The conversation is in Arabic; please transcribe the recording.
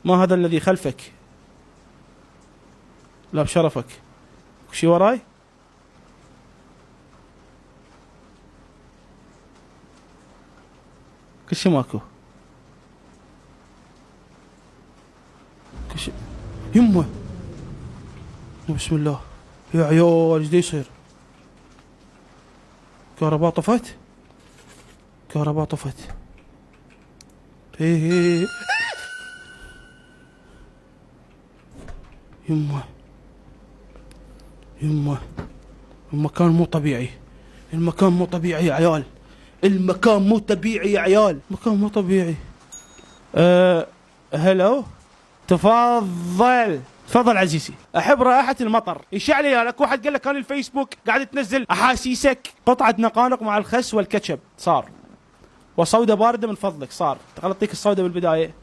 ما هذا الذي خلفك؟ لا بشرفك. شي وراي؟ كل شي ماكو. كل شي. يمه بسم الله. يا عيال ايش دا يصير؟ كهرباء طفت؟ كهرباء طفت. ايه يمه يمه المكان مو طبيعي. المكان مو طبيعي يا عيال. المكان مو طبيعي يا عيال. المكان مو طبيعي. هلو. تفضل تفضل عزيزي. احب رائحة المطر. ايش علي لك؟ واحد قال لك كان الفيسبوك قاعد تنزل احاسيسك. قطعة نقانق مع الخس والكاتشب صار. وصودة باردة من فضلك صار. تغلطيك الصودة بالبداية.